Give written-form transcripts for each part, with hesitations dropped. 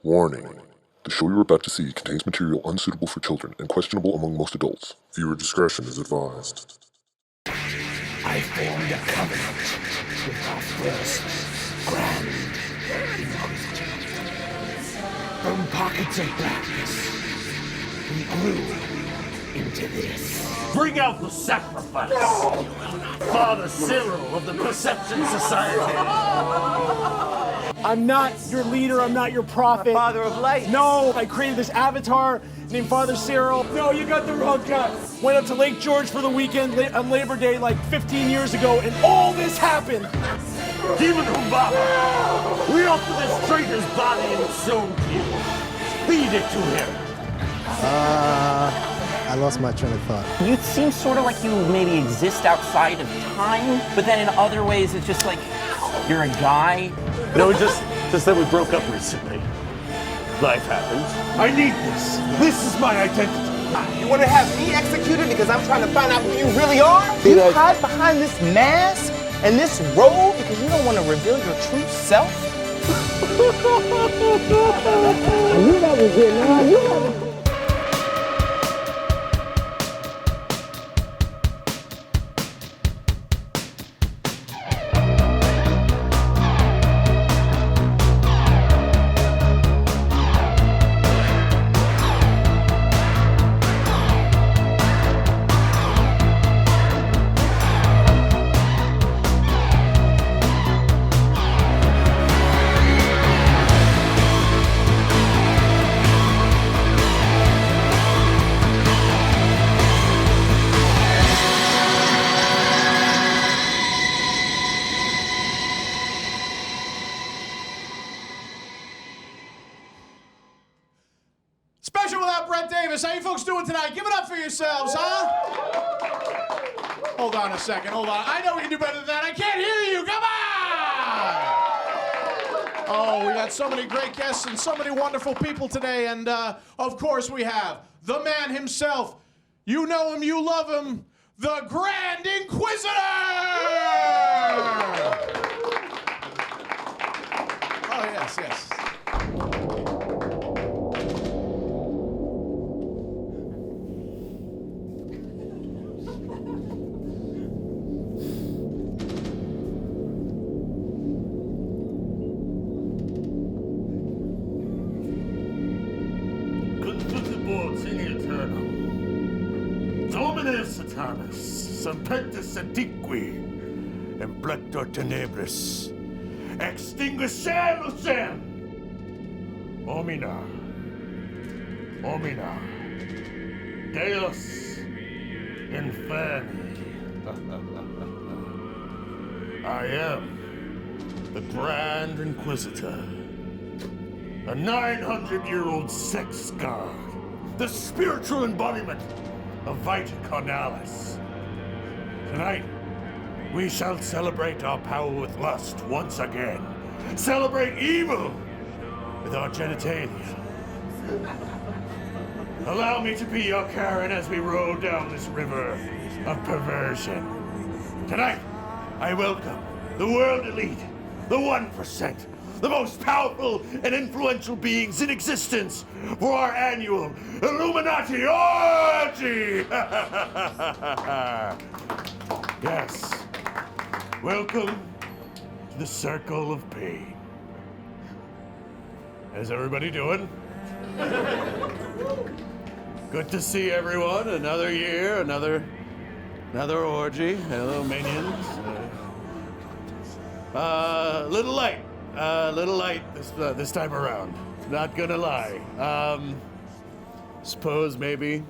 Warning. The show you're about to see contains material unsuitable for children and questionable among most adults. Viewer discretion is advised. I formed a covenant with our first Grand Inquisitor. From pockets of blackness, we grew into this. Bring out the sacrifice! Father Cyril of the Perception Society! I'm not your leader, I'm not your prophet. Father of light. No, I created this avatar named Father Cyril. No, you got the wrong guy. Went up to Lake George for the weekend on Labor Day like 15 years ago, and all this happened. Demon Humbaba! We offer this traitor's body and soul to you. Feed it to him. I lost my train of thought. You seem sort of like you maybe exist outside of time, but then in other ways it's just like you're a guy. No, just that we broke up recently. Life happens. I need this. This is my identity. You want to have me executed because I'm trying to find out who you really are? You hide behind this mask and this robe because you don't want to reveal your true self? You never get none. You never. Special without Brett Davis. How you folks doing tonight? Give it up for yourselves, huh? Hold on a second. Hold on. I know we can do better than that. I can't hear you. Come on! Oh, we got so many great guests and so many wonderful people today. And, of course, we have the man himself. You know him. You love him. The Grand Inquisitor! Oh, yes, yes. Dominus Satanas, Sempentus Antiqui, Implector Tenebris, Extinguisher Lucem, Omina, Deus Inferni. I am the Grand Inquisitor, a 900-year-old sex god, the spiritual embodiment of Vita Carnalis. Tonight, we shall celebrate our power with lust once again. Celebrate evil with our genitalia. Allow me to be your Karen as we roll down this river of perversion. Tonight, I welcome the world elite, the 1%, the most powerful and influential beings in existence for our annual Illuminati orgy! Yes. Welcome to the Circle of Pain. How's everybody doing? Good to see everyone. Another year, another orgy. Hello, minions. Little light this time around. Not gonna lie. Suppose maybe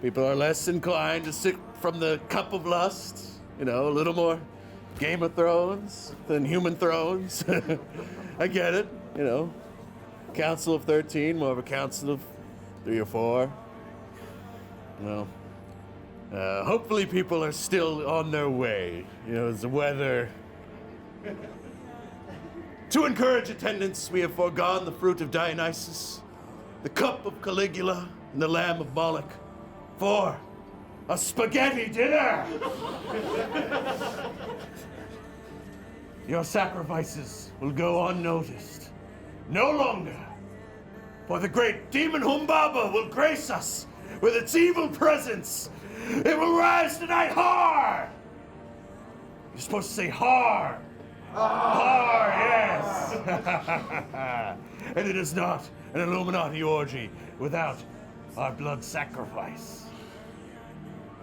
people are less inclined to sip from the cup of lust. You know, a little more Game of Thrones than Human Thrones. I get it, you know. Council of 13, more of a council of 3 or 4. You know. Hopefully people are still on their way. You know, as the weather. To encourage attendance, we have foregone the fruit of Dionysus, the cup of Caligula, and the lamb of Moloch, for a spaghetti dinner! Your sacrifices will go unnoticed. No longer For the great demon Humbaba will grace us with its evil presence. It will rise tonight, har! You're supposed to say har. Har, yes. And it is not an Illuminati orgy without our blood sacrifice.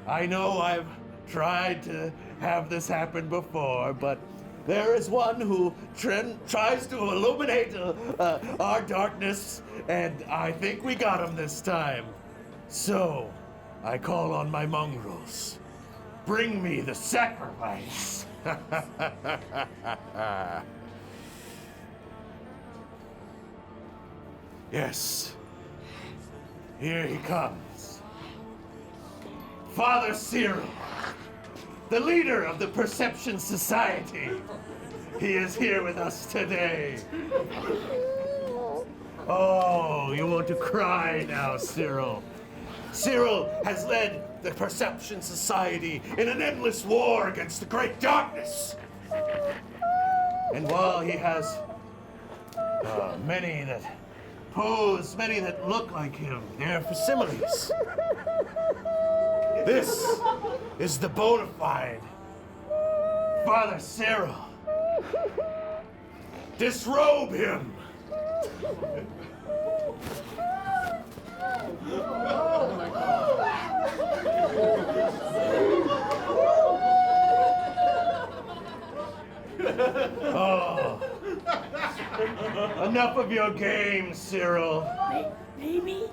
I know I've tried to have this happen before, but there is one who tries to illuminate our darkness, and I think we got him this time. So, I call on my mongrels. Bring me the sacrifice. Yes. Here he comes. Father Cyril, the leader of the Perception Society. He is here with us today. Oh, you want to cry now, Cyril. Cyril has led the Perception Society in an endless war against the great darkness. And while he has many that pose, many that look like him, they're facsimiles. This is the bona fide Father Cyril. Disrobe him. Oh my God. Oh. Enough of your games, Cyril. Baby?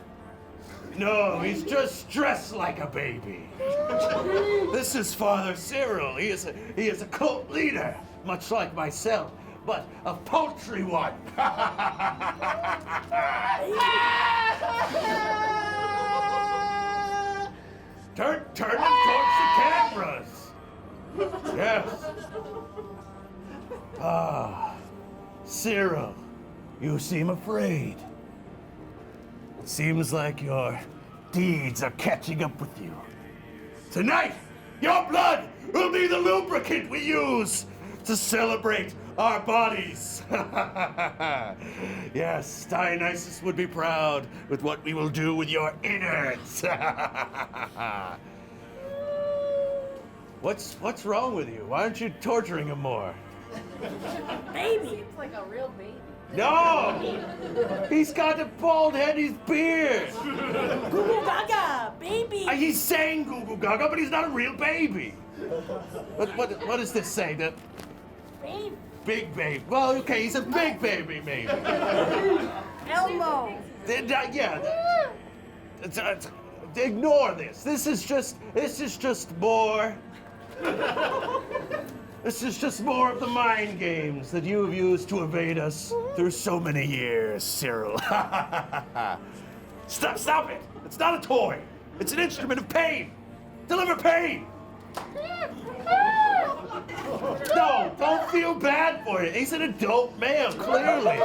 No, he's just dressed like a baby. This is Father Cyril. He is a cult leader, much like myself, but a paltry one. Turn him towards the cameras. Yes. Ah, Cyril, you seem afraid. It seems like your deeds are catching up with you. Tonight, your blood will be the lubricant we use to celebrate our bodies. Yes, Dionysus would be proud with what we will do with your innards. What's wrong with you? Why aren't you torturing him more? Baby! Seems like a real baby. No! He's got a bald head, his beard. Goo goo gaga, baby! He's saying goo goo gaga, but he's not a real baby. What does this say? The Baby. big baby. Well, okay, he's a big baby, maybe. Elmo! Ignore this. This is just more. This is just more of the mind games that you have used to evade us through so many years, Cyril. Stop it! It's not a toy. It's an instrument of pain. Deliver pain. No, don't feel bad for it. He's an adult male, clearly.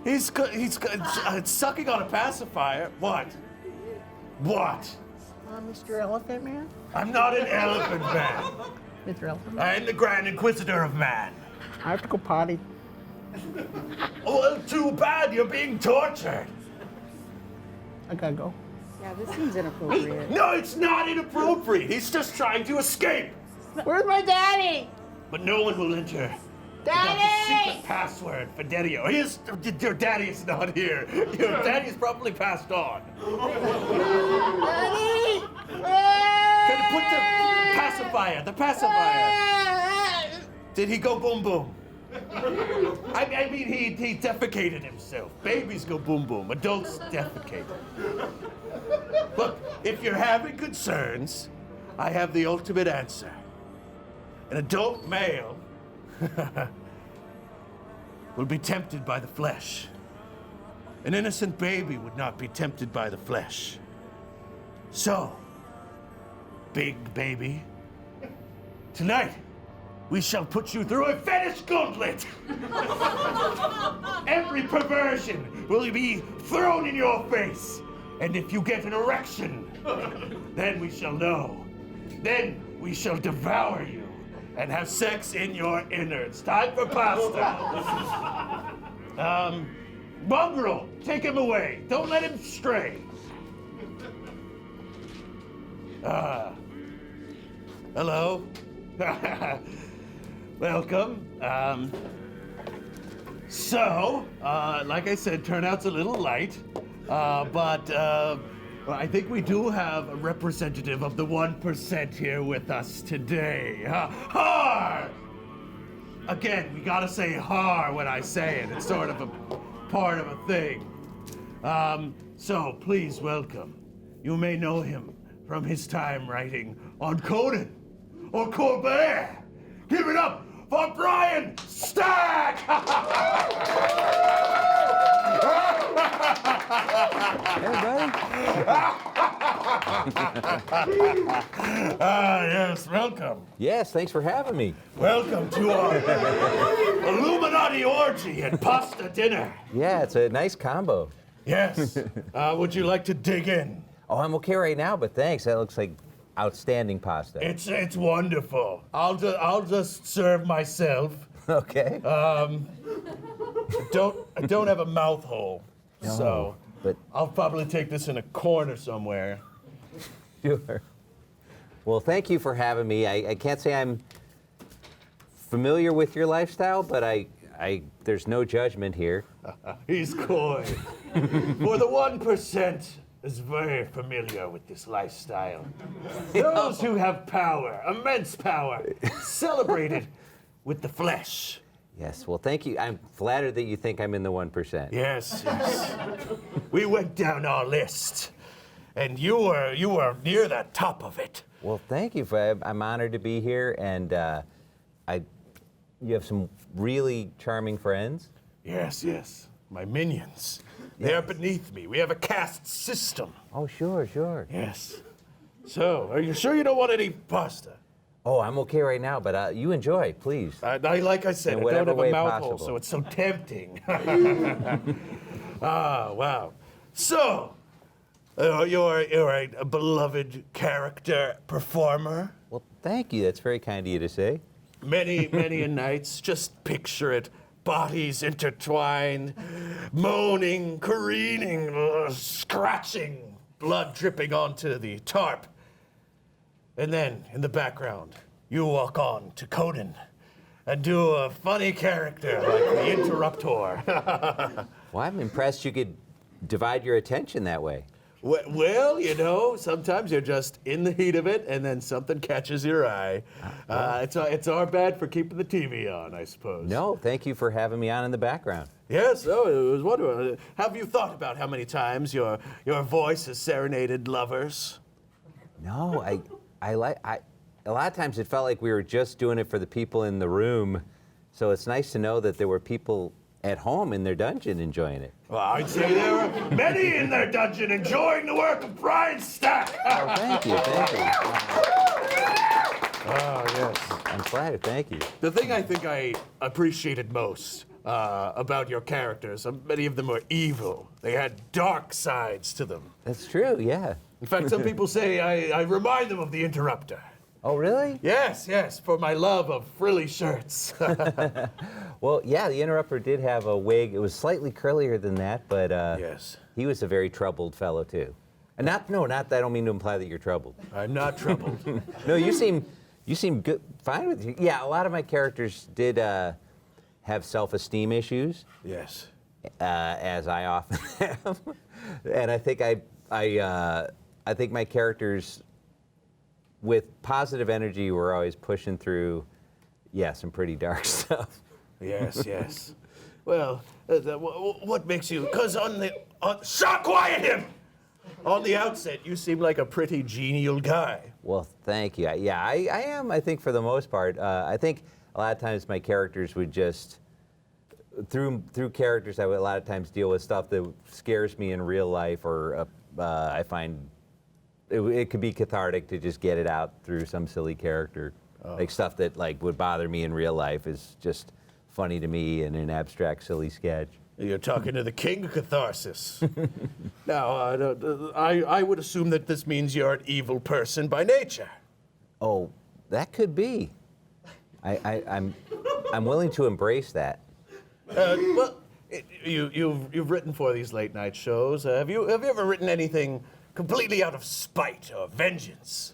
He's sucking on a pacifier. What? Mr. Elephant Man? I'm not an elephant man. Mr. Elephant Man? I'm the Grand Inquisitor of man. I have to go potty. Oh, well, too bad. You're being tortured. I gotta go. Yeah, this seems inappropriate. No, it's not inappropriate. He's just trying to escape. Where's my daddy? But no one will enter. Daddy! The secret password for Daddy-O. Your daddy is not here. Your daddy is probably passed on. Daddy! Can you put the pacifier? Did he go boom boom? I mean, he defecated himself. Babies go boom boom. Adults defecate. Look, if you're having concerns, I have the ultimate answer. An adult male will be tempted by the flesh. An innocent baby would not be tempted by the flesh. So, big baby, tonight we shall put you through a fetish gauntlet. Every perversion will be thrown in your face. And if you get an erection, then we shall know. Then we shall devour you and have sex in your innards. Time for pasta. Mongrel, take him away. Don't let him stray. Hello. Welcome. Like I said, turnout's a little light, but I think we do have a representative of the 1% here with us today. Har! Again, we gotta say har when I say it. It's sort of a part of a thing. So please welcome. You may know him from his time writing on Conan or Colbert. Give it up for Brian Stack! Yes, welcome. Yes, thanks for having me. Welcome to our Illuminati orgy and pasta dinner. Yeah, it's a nice combo. Yes. Would you like to dig in? Oh, I'm okay right now, but thanks. That looks like outstanding pasta. It's wonderful. I'll just serve myself. Okay. I don't have a mouth hole, so but I'll probably take this in a corner somewhere. Sure. Well, thank you for having me. I can't say I'm familiar with your lifestyle, but there's no judgment here. He's coy. For the 1% is very familiar with this lifestyle. Those who have power, immense power, celebrated with the flesh. Yes, well, thank you. I'm flattered that you think I'm in the 1%. Yes. We went down our list, and you were near the top of it. Well, thank you. I'm honored to be here, and you have some really charming friends. Yes. My minions. They're beneath me. We have a caste system. Oh, sure. Yes. So, are you sure you don't want any pasta? Oh, I'm okay right now, but you enjoy, please. Like I said, I don't have a mouth hole, so it's so tempting. Wow. So, you're a beloved character performer? Well, thank you. That's very kind of you to say. Many a nights, just picture it. Bodies intertwined, moaning, careening, scratching, blood dripping onto the tarp. And then, in the background, you walk on to Conan and do a funny character like the Interruptor. Well, I'm impressed you could divide your attention that way. Well, sometimes you're just in the heat of it, and then something catches your eye. It's our bad for keeping the TV on, I suppose. No, thank you for having me on in the background. Yes, it was wonderful. Have you thought about how many times your voice has serenaded lovers? No, a lot of times it felt like we were just doing it for the people in the room, so it's nice to know that there were people at home in their dungeon enjoying it. Well, I'd say there were many in their dungeon enjoying the work of Brian Stack. Oh, thank you. Oh, yes. I'm flattered, thank you. The thing I think I appreciated most about your characters, many of them were evil. They had dark sides to them. That's true, yeah. In fact, some people say I remind them of the Interrupter. Oh, really? Yes, for my love of frilly shirts. Well, yeah, the Interrupter did have a wig. It was slightly curlier than that, but yes, he was a very troubled fellow, too. And I don't mean to imply that you're troubled. I'm not troubled. No, you seem good, fine with you. Yeah, a lot of my characters did have self-esteem issues. Yes. As I often have. And I think I think my characters with positive energy were always pushing through, some pretty dark stuff. Yes. Well, what makes you? Because shut quiet him. On the outset, you seem like a pretty genial guy. Well, thank you. Yeah, I am. I think for the most part, I think a lot of times my characters would just through characters, I would a lot of times deal with stuff that scares me in real life, or I find it could be cathartic to just get it out through some silly character. Like stuff that would bother me in real life is just funny to me in an abstract, silly sketch. You're talking to the king of catharsis. Now, I would assume that this means you're an evil person by nature. Oh, that could be. I'm willing to embrace that. Well, You've written for these late night shows. Have you ever written anything completely out of spite or vengeance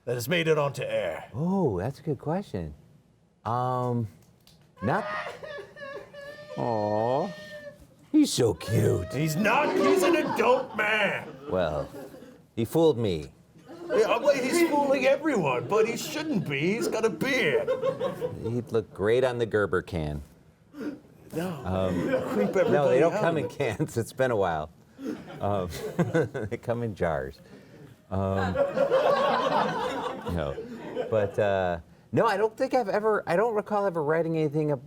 that has made it onto air? Oh, that's a good question. Not. Aw, he's so cute. He's not. He's an adult man. Well, he fooled me. Yeah, well, he's fooling everyone, but he shouldn't be. He's got a beard. He'd look great on the Gerber can. No, creep everybody No, they don't out. come in cans. It's been a while. They come in jars. No, but no, I don't think I don't recall ever writing anything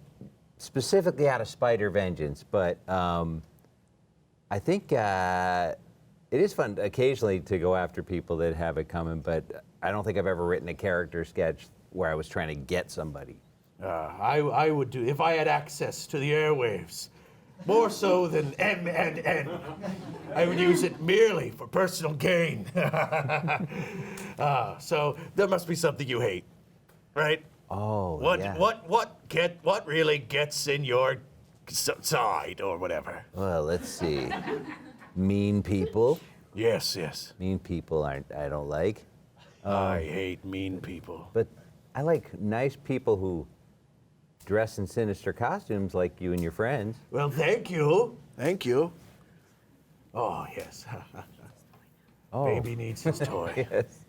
specifically out of spite or vengeance. But I think it is fun occasionally to go after people that have it coming. But I don't think I've ever written a character sketch where I was trying to get somebody. I would do if I had access to the airwaves. More so than M and N. I would use it merely for personal gain. So there must be something you hate, right? Oh, What yeah. what really gets in your side or whatever? Well, let's see. Mean people. Yes, yes. Mean people I don't like. I hate mean people. But I like nice people who dress in sinister costumes like you and your friends. Well, thank you. Thank you. Oh, yes. Oh. Baby needs his toy. Yes.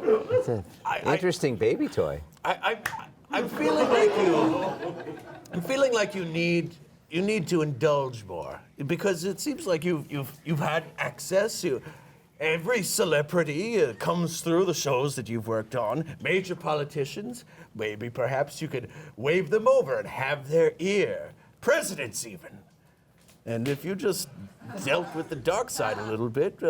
It's an interesting baby toy. I'm feeling like you. I'm feeling like you need to indulge more because it seems like you've had access. Every celebrity comes through the shows that you've worked on. Major politicians, maybe perhaps you could wave them over and have their ear. Presidents even. And if you just dealt with the dark side a little bit,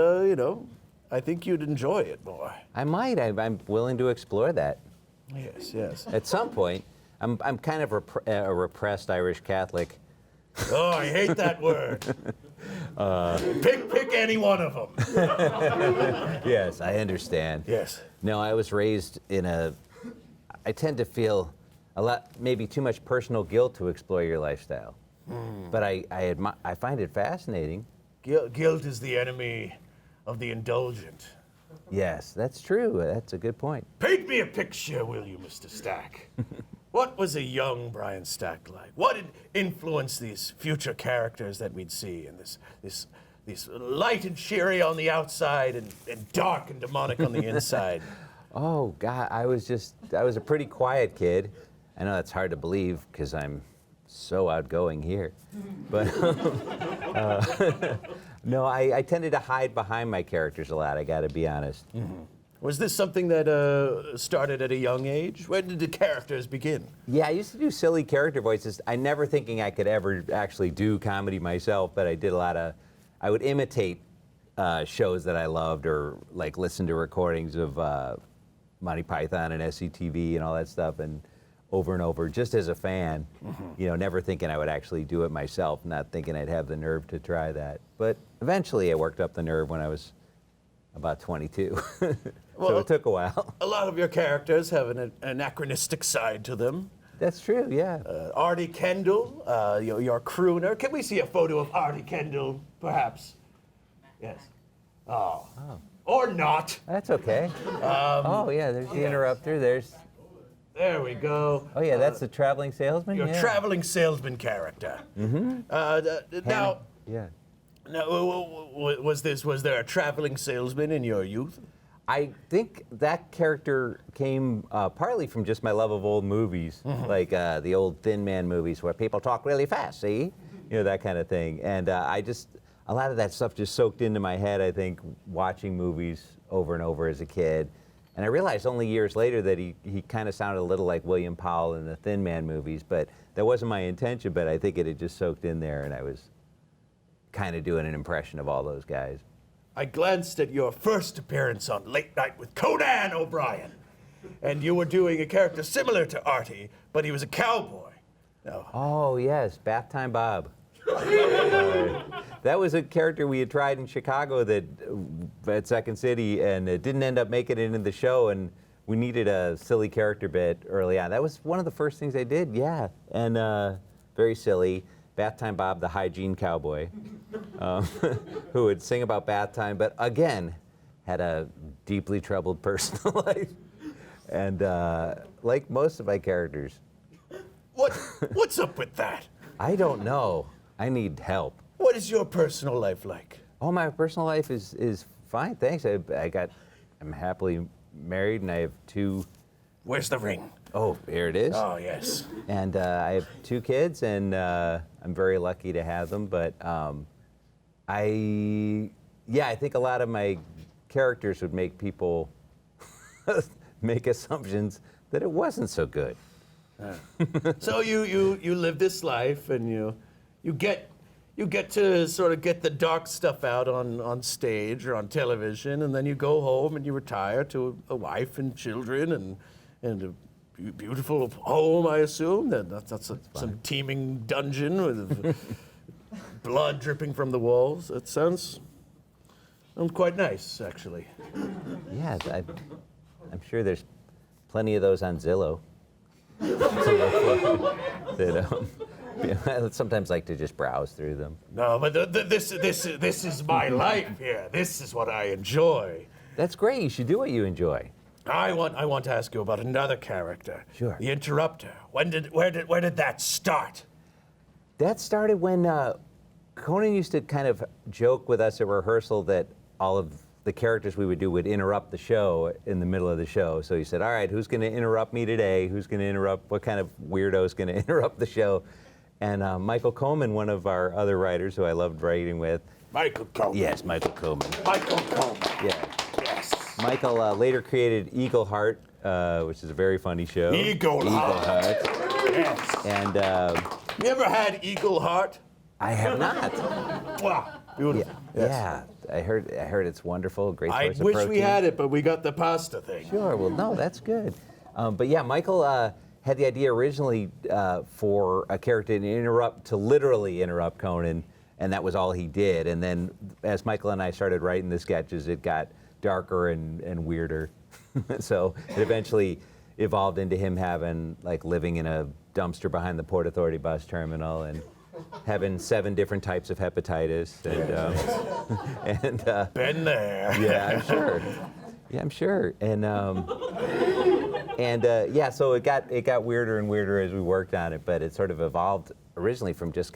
I think you'd enjoy it more. I might. I'm willing to explore that. Yes, yes. At some point, I'm kind of a repressed Irish Catholic. Oh, I hate that word. Pick any one of them. Yes, I understand. Yes. No, I was raised in I tend to feel a lot, maybe too much personal guilt to explore your lifestyle. But I find it fascinating. Guilt is the enemy of the indulgent. Yes, that's true. That's a good point. Paint me a picture, will you, Mr. Stack? What was a young Brian Stack like? What had influenced these future characters that we'd see in this light and cheery on the outside and dark and demonic on the inside? Oh, God, I was a pretty quiet kid. I know that's hard to believe because I'm so outgoing here. But no, I tended to hide behind my characters a lot, I gotta be honest. Mm-hmm. Was this something that started at a young age? When did the characters begin? Yeah, I used to do silly character voices. I never thinking I could ever actually do comedy myself, but I did I would imitate shows that I loved or like listen to recordings of Monty Python and SCTV and all that stuff and over, just as a fan, never thinking I would actually do it myself, not thinking I'd have the nerve to try that. But eventually I worked up the nerve when I was about 22. So it took a while. A lot of your characters have an anachronistic side to them. That's true, yeah. Artie Kendall, your crooner. Can we see a photo of Artie Kendall, perhaps? Yes. Oh. Or not. That's okay. Oh, yeah, there's the interrupter. There we go. Oh, yeah, that's the traveling salesman? Your Yeah. traveling salesman character. Mm-hmm. Now, yeah. Now, was there a traveling salesman in your youth? I think that character came partly from just my love of old movies, like the old Thin Man movies where people talk really fast, see? That kind of thing. And a lot of that stuff just soaked into my head, I think, watching movies over and over as a kid. And I realized only years later that he kind of sounded a little like William Powell in the Thin Man movies, but that wasn't my intention, but I think it had just soaked in there, and I was kind of doing an impression of all those guys. I glanced at your first appearance on Late Night with Conan O'Brien, and you were doing a character similar to Artie, but he was a cowboy. No. Oh, yes, Bath Time Bob. That was a character we had tried in Chicago at Second City, and it didn't end up making it into the show, we needed a silly character bit early on. That was one of the first things I did, yeah. And very silly. Bath Time Bob, the hygiene cowboy, who would sing about bath time, but again, had a deeply troubled personal life. And like most of my characters. What's up with that? I don't know. I need help. What is your personal life like? Oh, my personal life is fine, thanks. I'm happily married, and I have 2. Where's the ring? Oh, here it is. Oh, yes. And I have 2 kids, and I'm very lucky to have them. But I think a lot of my characters would make people make assumptions that it wasn't so good. So you live this life, and you get to sort of get the dark stuff out on stage or on television, and then you go home and you retire to a wife and children and a beautiful home, I assume. That's some teeming dungeon with blood dripping from the walls. It sounds quite nice, actually. Yeah, I'm sure there's plenty of those on Zillow. I sometimes like to just browse through them. No, but this is my life here. This is what I enjoy. That's great. You should do what you enjoy. I want to ask you about another character. Sure. The Interrupter. Where did that start? That started when Conan used to kind of joke with us at rehearsal that all of the characters we would do would interrupt the show in the middle of the show. So he said, all right, who's going to interrupt me today? Who's going to interrupt? What kind of weirdo is going to interrupt the show? And Michael Coleman, one of our other writers who I loved writing with. Michael Coleman. Yes, Michael Coleman. Michael Coleman. Yeah. Yes. Michael later created Eagle Heart, which is a very funny show. Eagle Heart. Yes. And you ever had Eagle Heart? I have not. Wow. Beautiful. Yeah. I heard it's wonderful. Great source of protein. I wish we had it, but we got the pasta thing. Sure. Well, no, that's good. But yeah, Michael had the idea originally for a character to literally interrupt Conan, and that was all he did. And then as Michael and I started writing the sketches, it got darker and weirder. So it eventually evolved into him living in a dumpster behind the Port Authority bus terminal and having 7 different types of hepatitis. And been there. Yeah, I'm sure. Yeah, I'm sure. So it got weirder and weirder as we worked on it, but it sort of evolved originally from just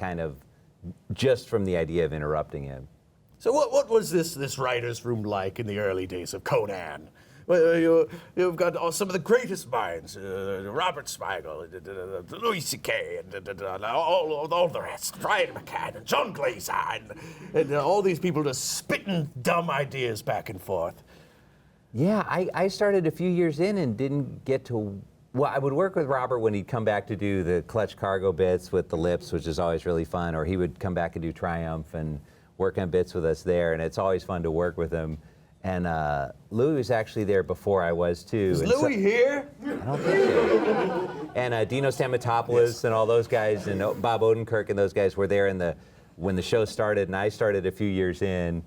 from the idea of interrupting him. So what was this writer's room like in the early days of Conan? Well, you've got some of the greatest minds, Robert Smigel, Louis C.K., and all the rest, Brian McCann, and John Glazer, and all these people just spitting dumb ideas back and forth. Yeah, I started a few years in and didn't get to. Well, I would work with Robert when he'd come back to do the Clutch Cargo bits with the lips, which is always really fun, or he would come back and do Triumph and work on bits with us there, and it's always fun to work with him. And Louis was actually there before I was, too. Is Louis here? I don't think so. And Dino Stamatopoulos and all those guys, and Bob Odenkirk and those guys were there when the show started, and I started a few years in.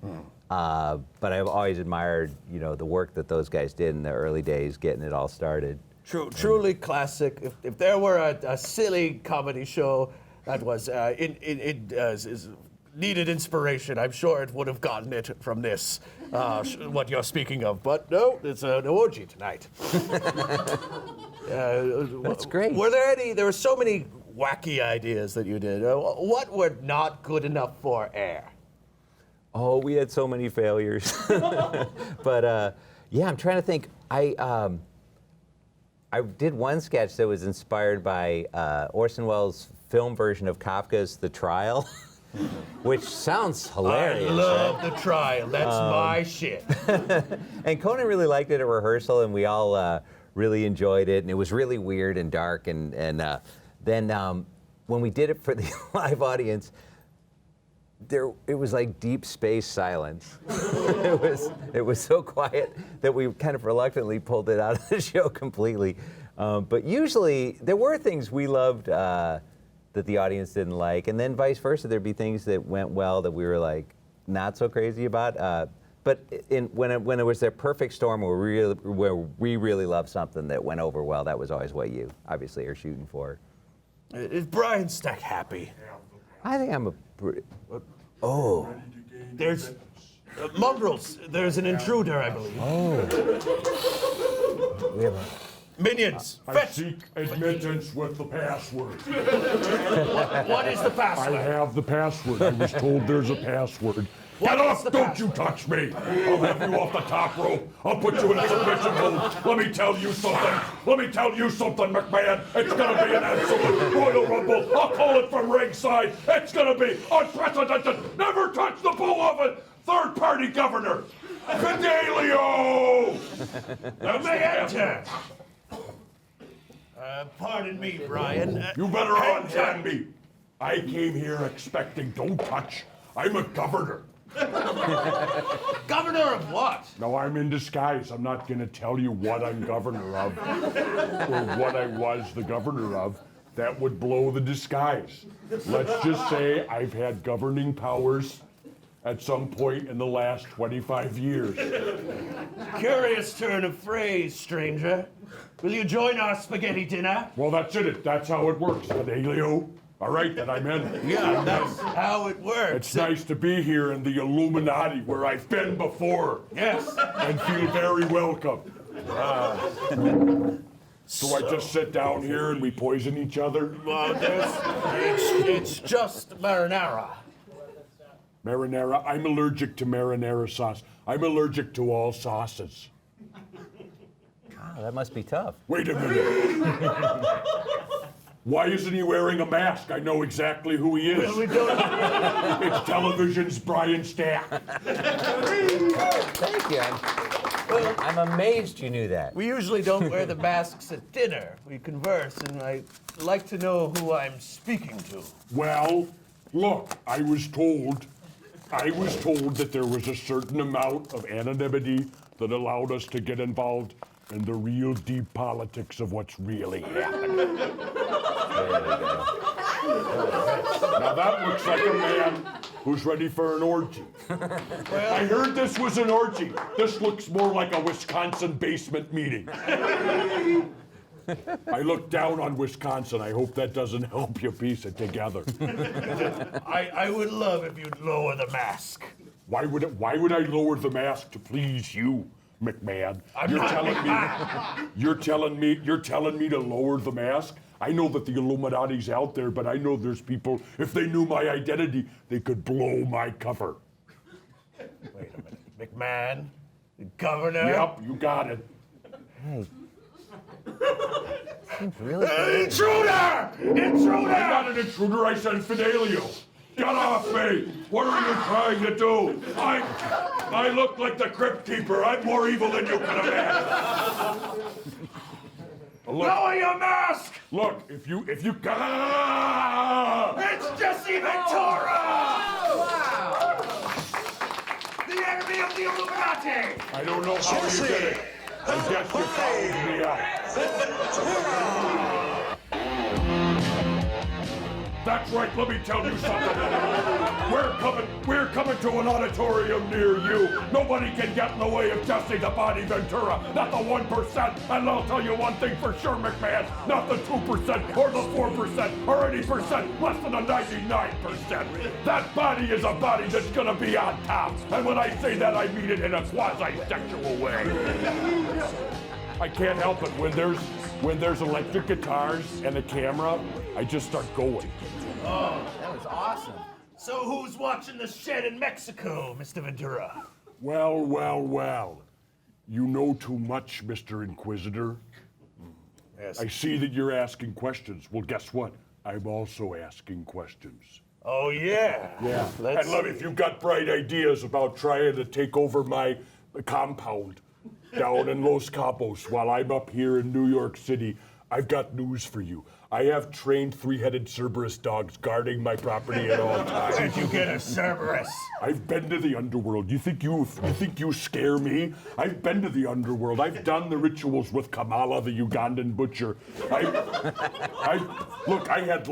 But I've always admired, the work that those guys did in the early days, getting it all started. Truly classic. If there were a silly comedy show that was needed inspiration, I'm sure it would have gotten it from this, what you're speaking of. But no, it's an orgy tonight. That's great. There were so many wacky ideas that you did. What were not good enough for air? Oh, we had so many failures. But yeah, I'm trying to think. I did one sketch that was inspired by Orson Welles' film version of Kafka's The Trial, which sounds hilarious. I love right? The Trial. That's my shit. And Conan really liked it at rehearsal, and we all really enjoyed it, and it was really weird and dark. And then when we did it for the live audience, it was like deep space silence. it was so quiet that we kind of reluctantly pulled it out of the show completely. But usually there were things we loved that the audience didn't like, and then vice versa. There'd be things that went well that we were like not so crazy about. But when it was their perfect storm where we really loved something that went over well, that was always what you obviously are shooting for. Is Brian Stack happy? I think I'm a Oh. There's mongrels. There's an intruder, I believe. Oh. We have a... Minions, I fetch! seek admittance with the password. What is the password? I have the password. I was told there's a password. What Get is off! the Don't password? you touch me! I'll have you off the top rope. I'll put you in a submission hold. Let me tell you something. Let me tell you something, McMahon. It's gonna be an absolute Royal Rumble. I'll call it from ringside. It's gonna be unprecedented. Never touch the bull of a third-party governor. Fidelio! You may enter. Pardon me, Brian. You better untap me. I came here expecting don't touch. I'm a governor. Governor of what? No, I'm in disguise. I'm not going to tell you what I'm governor of or what I was the governor of. That would blow the disguise. Let's just say I've had governing powers at some point in the last 25 years. Curious turn of phrase, stranger. Will you join our spaghetti dinner? Well, that's it. That's how it works, Fidelio. All right, then I'm in. Yeah, that's how it works. It's nice to be here in the Illuminati where I've been before. Yes. And feel very welcome. So I just sit down here and we poison each other? Well, it's just marinara. Marinara? I'm allergic to marinara sauce. I'm allergic to all sauces. Oh, that must be tough. Wait a minute. Why isn't he wearing a mask? I know exactly who he is. Well, we don't. It's television's Brian Stack. Thank you. I'm amazed you knew that. We usually don't wear the masks at dinner. We converse, and I'd like to know who I'm speaking to. Well, look, I was told that there was a certain amount of anonymity that allowed us to get involved in the real deep politics of what's really happening. There we go. Now that looks like a man who's ready for an orgy. I heard this was an orgy. This looks more like a Wisconsin basement meeting. I look down on Wisconsin. I hope that doesn't help you piece it together. I would love if you'd lower the mask. Why would I lower the mask to please you, McMahon? You're telling me to lower the mask? I know that the Illuminati's out there, but I know there's people, if they knew my identity, they could blow my cover. Wait a minute. McMahon? The governor? Yep, you got it. Hey. Seems really Intruder! Intruder! I'm not an intruder, I said Fidelio. Get off me! What are you trying to do? I look like the Crypt Keeper. I'm more evil than you can imagine. Lower your mask! Look, if you It's Jesse Ventura! Wow! The enemy of the Illuminati! I don't know how you did it. I guess you followed me out. That's right, let me tell you something. We're coming to an auditorium near you. Nobody can get in the way of Jesse the Body Ventura. Not the 1%. And I'll tell you one thing for sure, McMahon. Not the 2% or the 4% or any percent less than the 99%. That body is a body that's gonna be on top. And when I say that, I mean it in a quasi-sexual way. I can't help it. When there's electric guitars and a camera, I just start going. Oh, that was awesome. So who's watching the shed in Mexico, Mr. Ventura? Well. You know too much, Mr. Inquisitor. Yes. I see that you're asking questions. Well, guess what? I'm also asking questions. Oh, yeah. Yeah. Let's And if you've got bright ideas about trying to take over my compound down in Los Cabos while I'm up here in New York City, I've got news for you. I have trained three-headed Cerberus dogs guarding my property at all times. Did you get a Cerberus? I've been to the underworld. You think you scare me? I've been to the underworld. I've done the rituals with Kamala, the Ugandan butcher. Look, I had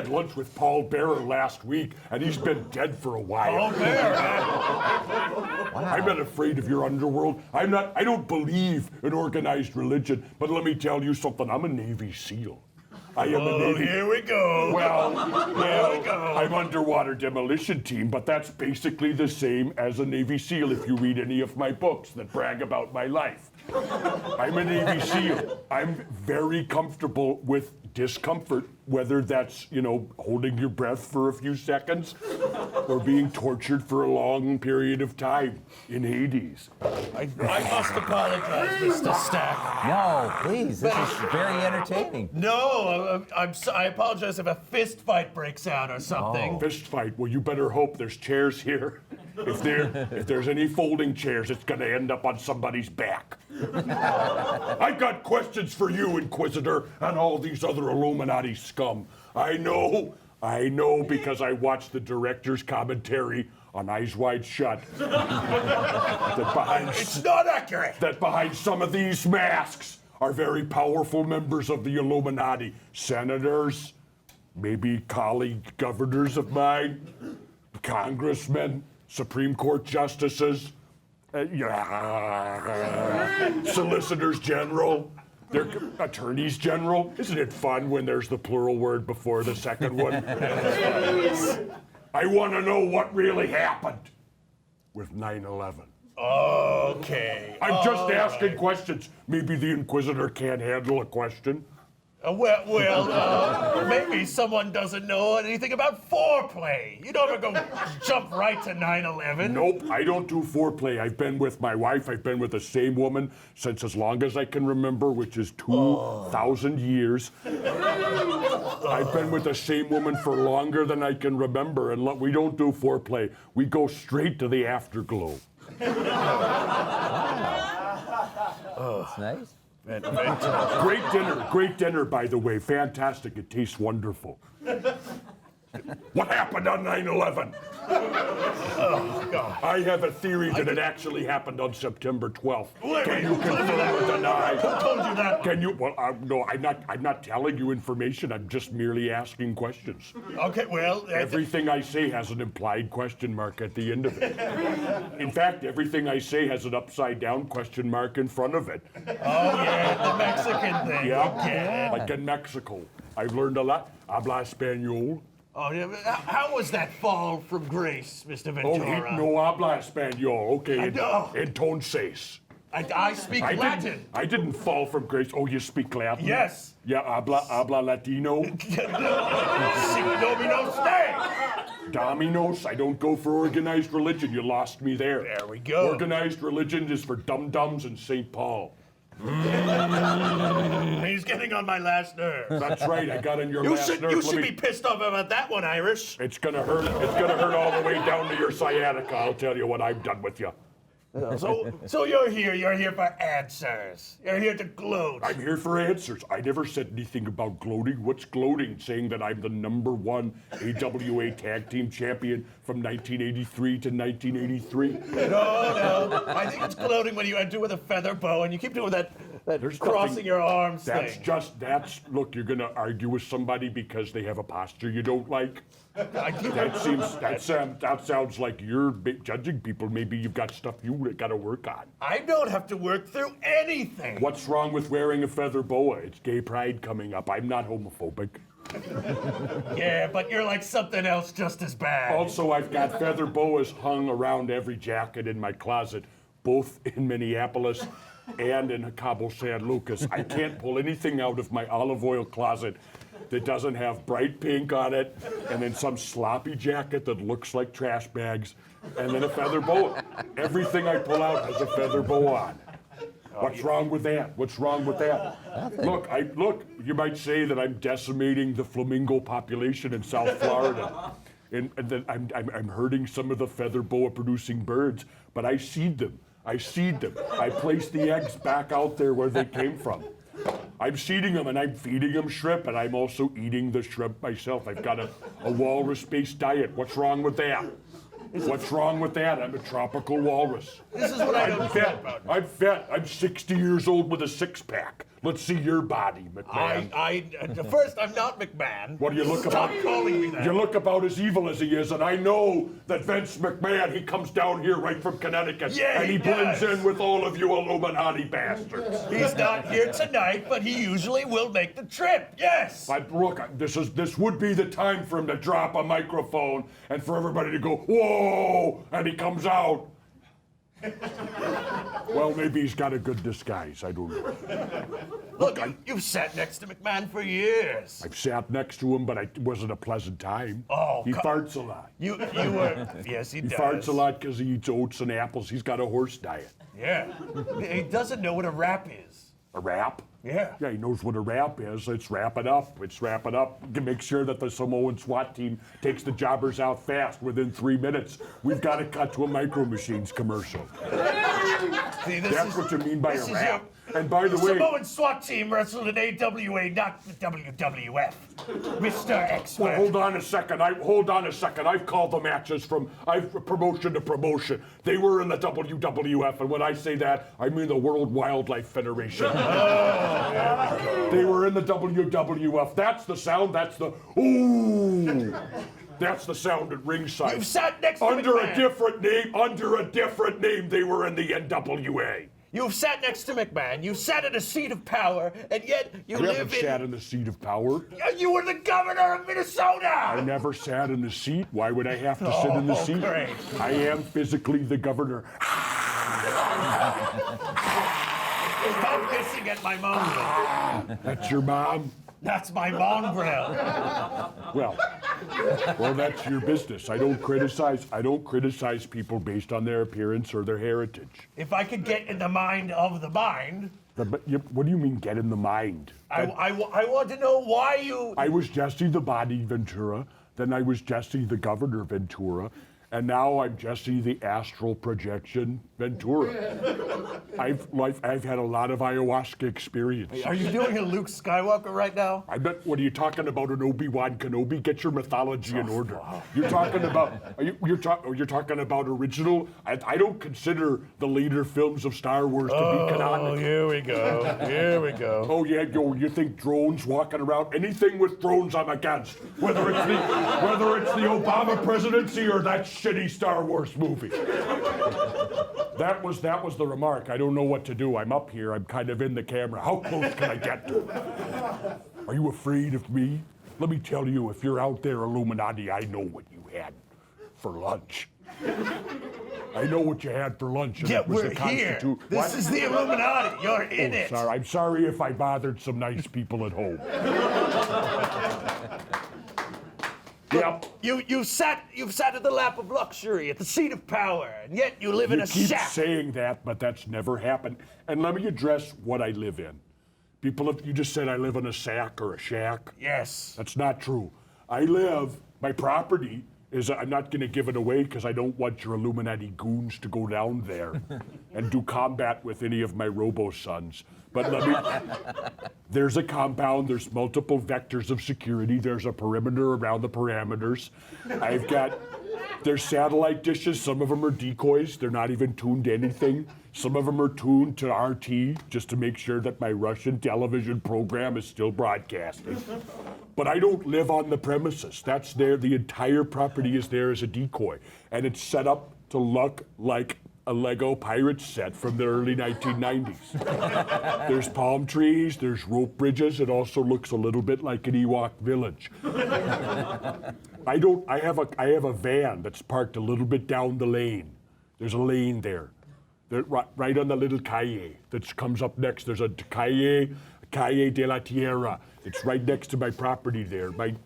lunch with Paul Bearer last week, and he's been dead for a while. Paul Bearer. Wow. I'm not afraid of your underworld. I don't believe in organized religion, but let me tell you something. I'm a Navy SEAL. I am a Navy. Here we go. Well, here we go. I'm underwater demolition team, but that's basically the same as a Navy SEAL if you read any of my books that brag about my life. I'm a Navy SEAL. I'm very comfortable with discomfort, whether that's, holding your breath for a few seconds or being tortured for a long period of time in Hades. I must apologize, Mr. Stack. No, please. This is very entertaining. No, I apologize if a fist fight breaks out or something. Oh. Fist fight? Well, you better hope there's chairs here. If there's any folding chairs, it's going to end up on somebody's back. I've got questions for you, Inquisitor, and all these other Illuminati scum. I know because I watched the director's commentary on Eyes Wide Shut. It's not accurate. That behind some of these masks are very powerful members of the Illuminati. Senators, maybe colleague governors of mine, congressmen, Supreme Court justices, solicitors general, they're attorneys general. Isn't it fun when there's the plural word before the second one? I want to know what really happened with 9/11. Okay. I'm just asking questions. Maybe the Inquisitor can't handle a question. Maybe someone doesn't know anything about foreplay. You don't ever go jump right to 9/11. Nope, I don't do foreplay. I've been with my wife. I've been with the same woman since as long as I can remember, which is 2,000 years. I've been with the same woman for longer than I can remember, and we don't do foreplay. We go straight to the afterglow. That's nice. Great dinner, by the way. Fantastic. It tastes wonderful. What happened on 9/11? Oh, God. I have a theory that it actually happened on September 12th. Can you confirm or deny? Who told you that? Can you? Well, no, I'm not telling you information. I'm just merely asking questions. Okay, well... Everything I say has an implied question mark at the end of it. In fact, everything I say has an upside-down question mark in front of it. Oh, yeah, the Mexican thing. Yeah, like in Mexico. I've learned a lot. Habla español. Oh, yeah. How was that fall from grace, Mr. Ventura? Oh, no habla español. Okay, know. entonces. I speak Latin. I didn't fall from grace. Oh, you speak Latin? Yes. Yeah, habla Latino. Domino, stay! Dominos, I don't go for organized religion. You lost me there. There we go. Organized religion is for dum-dums and St. Paul. He's getting on my last nerve. That's right, I got on your last nerve. You should be pissed off about that one, Irish. It's gonna hurt. It's gonna hurt all the way down to your sciatica. I'll tell you what I'm done with you. So you're here for answers. You're here to gloat. I'm here for answers. I never said anything about gloating. What's gloating? Saying that I'm the #1 AWA Tag Team Champion from 1983 to 1983? No. I think it's gloating when you enter with a feather bow and you keep doing that crossing your arms thing. Look, you're gonna argue with somebody because they have a posture you don't like? That sounds like you're judging people. Maybe you've got stuff you got to work on. I don't have to work through anything. What's wrong with wearing a feather boa? It's Gay Pride coming up. I'm not homophobic. Yeah, but you're like something else just as bad. Also, I've got feather boas hung around every jacket in my closet, both in Minneapolis and in Cabo San Lucas. I can't pull anything out of my olive oil closet that doesn't have bright pink on it, and then some sloppy jacket that looks like trash bags, and then a feather boa. Everything I pull out has a feather boa on. What's wrong with that? What's wrong with that? Look, you might say that I'm decimating the flamingo population in South Florida. And that I'm hurting some of the feather boa producing birds, but I seed them. I place the eggs back out there where they came from. I'm seeding them and I'm feeding them shrimp, and I'm also eating the shrimp myself. I've got a walrus-based diet. What's wrong with that? What's wrong with that? I'm a tropical walrus. This is what I don't care about. I'm fat. I'm 60 years old with a six-pack. Let's see your body, McMahon. First, I'm not McMahon. What do you look Stop about? calling me that. You look about as evil as he is, and I know that Vince McMahon, he comes down here right from Connecticut, Yeah, and he blends in with all of you Illuminati bastards. He's not here tonight, but he usually will make the trip. Yes. But look, this would be the time for him to drop a microphone and for everybody to go, whoa, and he comes out. Well, maybe he's got a good disguise. I don't know. Look, you've sat next to McMahon for years. I've sat next to him, but it wasn't a pleasant time. Oh, he farts a lot. You were. Yes, he does. He farts a lot because he eats oats and apples. He's got a horse diet. Yeah. He doesn't know what a rap is. A rap? Yeah. Yeah, he knows what a rap is. Let's wrap it up. Let's wrap it up. Make sure that the Samoan SWAT team takes the jobbers out fast within 3 minutes. We've got to cut to a Micro Machines commercial. See, That's what you mean by a rap. And by the way, Samoan SWAT team wrestled in AWA, not the WWF. Mr. Expert. well, hold on a second. I've called the matches from promotion to promotion. They were in the WWF, and when I say that, I mean the World Wildlife Federation. They were in the WWF. That's the sound. That's the ooh. That's the sound at ringside. You've sat next to under McMahon. a different name. Under a different name, they were in the NWA. You've sat next to McMahon. You sat in a seat of power, and yet you I live haven't in. sat in the seat of power. You were the governor of Minnesota. I never sat in the seat. Why would I have to sit in the seat? Great. I am physically the governor. Stop hissing at my mongrel. That's your mom? That's my mongrel. Well, that's your business. I don't criticize people based on their appearance or their heritage. If I could get in the mind of the mind. What do you mean, get in the mind? I want to know why you. I was Jesse the Body Ventura, then I was Jesse the Governor Ventura, and now I'm Jesse the Astral Projection Ventura. I've had a lot of ayahuasca experience. Are you doing a Luke Skywalker right now? I bet. What are you talking about? An Obi-Wan Kenobi? Get your mythology in order. You're talking about. You're talking about original. I don't consider the later films of Star Wars to be canonical. Oh, here we go. Here we go. Oh yeah, you think drones walking around? Anything with drones, I'm against. Whether it's the Obama presidency or that shitty Star Wars movie. That was the remark. I don't know what to do. I'm up here. I'm kind of in the camera. How close can I get to it? Are you afraid of me? Let me tell you, if you're out there, Illuminati, I know what you had for lunch. I know what you had for lunch. And Yeah, it was we're the here. Constitution. This is the Illuminati. You're in it. Sorry. I'm sorry if I bothered some nice people at home. Yep. You've sat at the lap of luxury, at the seat of power, and yet you live in a keep shack. saying that, but that's never happened. And let me address what I live in. You just said I live in a sack or a shack. Yes. That's not true. My property is, I'm not going to give it away because I don't want your Illuminati goons to go down there and do combat with any of my robo-sons. But there's a compound, there's multiple vectors of security, there's a perimeter around the parameters. There's satellite dishes, some of them are decoys, they're not even tuned to anything. Some of them are tuned to RT, just to make sure that my Russian television program is still broadcasting. But I don't live on the premises. That's there, the entire property is there as a decoy. And it's set up to look like a Lego pirate set from the early 1990s. There's palm trees, there's rope bridges. It also looks a little bit like an Ewok village. I have a van that's parked a little bit down the lane. There's a lane there. Right on the little calle that comes up next. There's a calle de la Tierra. It's right next to my property there, right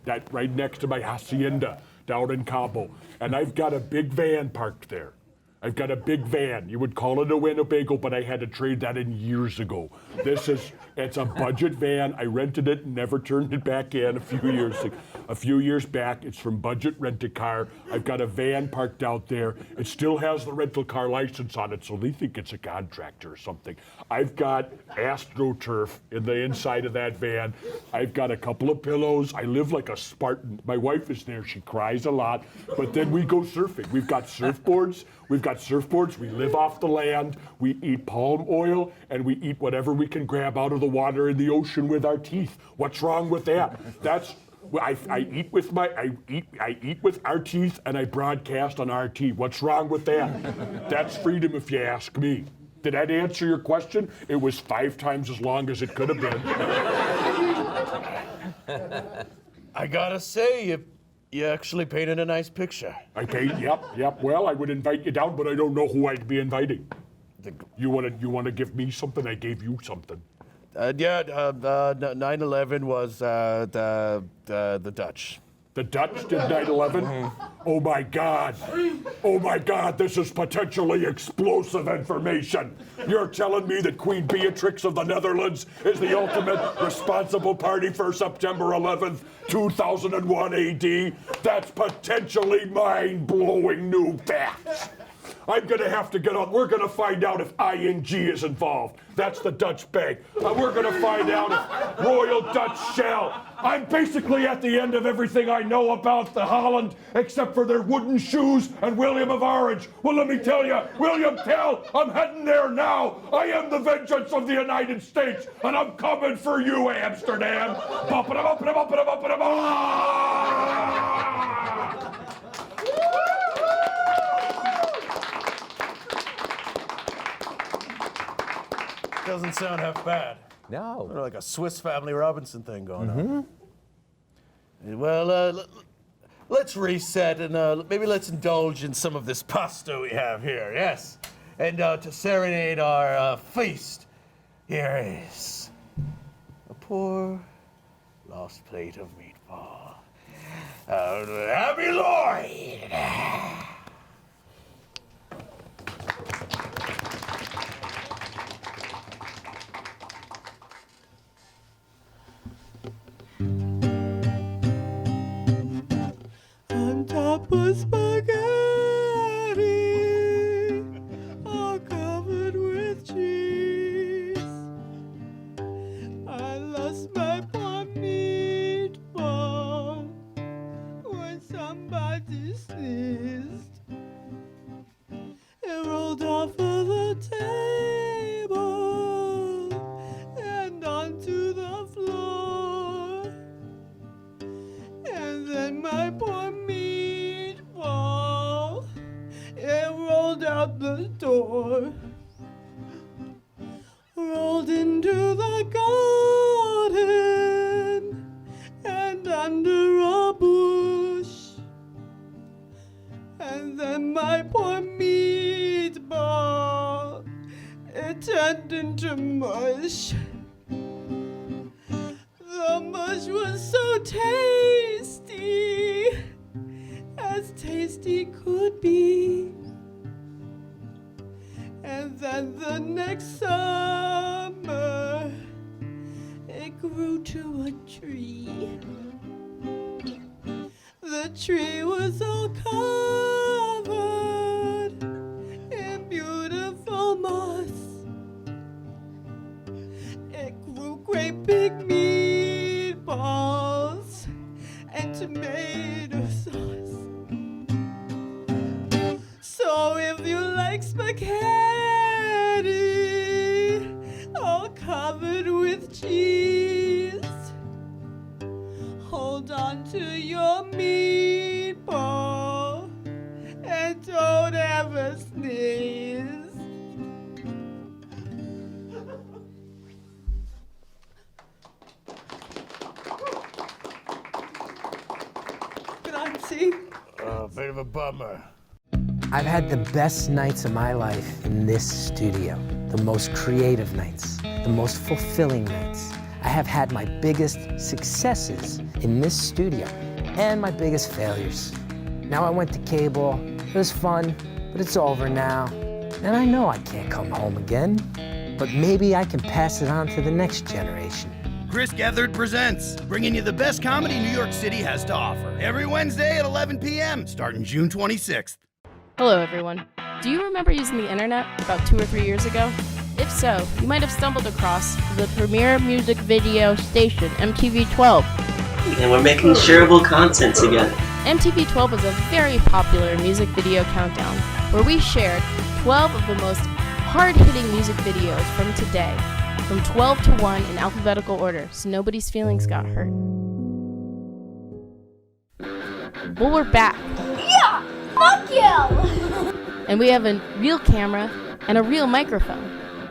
next to my hacienda down in Cabo. And I've got a big van parked there. I've got a big van. You would call it a Winnebago, but I had to trade that in years ago. It's a budget van. I rented it and never turned it back in a few years back. It's from Budget Rent-A-Car. I've got a van parked out there. It still has the rental car license on it, so they think it's a contractor or something. I've got AstroTurf in the inside of that van. I've got a couple of pillows. I live like a Spartan. My wife is there. She cries a lot, but then we go surfing. We've got surfboards. We live off the land. We eat palm oil, and we eat whatever we can grab out of the water in the ocean with our teeth. What's wrong with that? I eat with our teeth, and I broadcast on RT. What's wrong with that? That's freedom, if you ask me. Did that answer your question? It was 5 times as long as it could have been. I gotta say, you actually painted a nice picture. I paint, yep. Well, I would invite you down, but I don't know who I'd be inviting. You wanna give me something? I gave you something. 9/11 was the Dutch. The Dutch did 9/11? Oh my God, this is potentially explosive information. You're telling me that Queen Beatrix of the Netherlands is the ultimate responsible party for September 11th, 2001 AD? That's potentially mind-blowing new facts. I'm gonna have to get on. We're gonna find out if ING is involved. That's the Dutch bank. We're gonna find out if Royal Dutch Shell. I'm basically at the end of everything I know about the Holland, except for their wooden shoes and William of Orange. Well, let me tell you, William Tell, I'm heading there now. I am the vengeance of the United States, and I'm coming for you, Amsterdam. Doesn't sound half bad. No. Sort of like a Swiss Family Robinson thing going on. Well, let's reset and maybe let's indulge in some of this pasta we have here, yes? And to serenade our feast, here is a poor lost plate of meatball. Abby Lloyd! On top of spaghetti, all covered with cheese. I lost my poor meatball when somebody sneezed. It rolled off of the table and onto the floor. And then my poor meatball, it rolled out the door, rolled into the garden and under a bush. And then my poor meatball, it turned into mush. The mush was so tasty, as tasty could be. And then the next summer, it grew to a tree. The tree was all covered in beautiful moss. It grew great big meatballs and tomato sauce. So if you like spaghetti all covered with cheese, hold on to your meatball and don't ever sneeze. Can I see? A bit of a bummer. I've had the best nights of my life in this studio, the most creative nights, the most fulfilling nights. I have had my biggest successes in this studio and my biggest failures. Now I went to cable, it was fun, But it's over now, and I know I can't come home again. But maybe I can pass it on to the next generation. Chris Gethard presents, bringing you the best comedy New York City has to offer. Every Wednesday at 11 p.m., starting June 26th. Hello, everyone. Do you remember using the internet about 2 or 3 years ago? If so, you might have stumbled across the premier music video station, MTV12. And we're making shareable content together. MTV12 was a very popular music video countdown where we shared 12 of the most hard-hitting music videos from today, from 12 to 1 in alphabetical order, so nobody's feelings got hurt. Well, we're back. Yeah! Fuck you! And we have a real camera and a real microphone.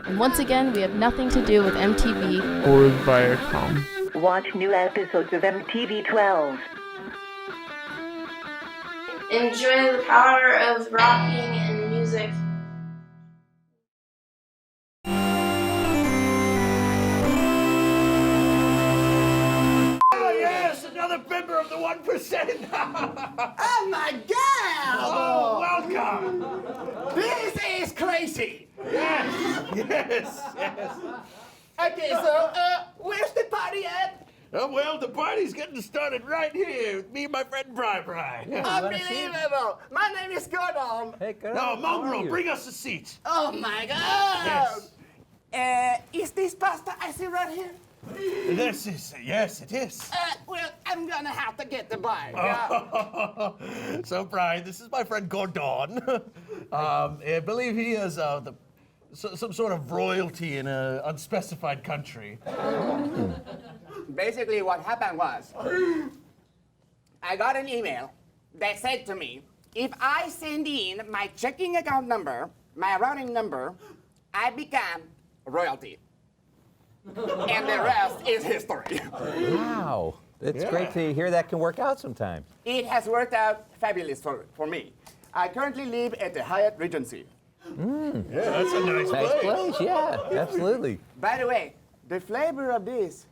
And once again, we have nothing to do with MTV or Viacom. Watch new episodes of MTV12. Enjoy the power of rocking and music. Oh yes, another member of the 1%. Oh my God! Oh, welcome. This is crazy. Yes. Okay, so where's the party at? Oh, well, the party's getting started right here with me and my friend Bri. Unbelievable! My name is Gordon. Hey, Gordon. No, Mongrel, bring us a seat. Oh my God! Yes. Is this pasta I see right here? Yes, it is. Well, I'm gonna have to get the bar. So, Brian, this is my friend Gordon. I believe he is some sort of royalty in an unspecified country. Basically, what happened was, I got an email that said to me, if I send in my checking account number, my routing number, I become royalty. And the rest is history. Wow. It's great to hear that can work out sometimes. It has worked out fabulous for me. I currently live at the Hyatt Regency. Yeah, that's a nice place. Yeah, absolutely. By the way, the flavor of this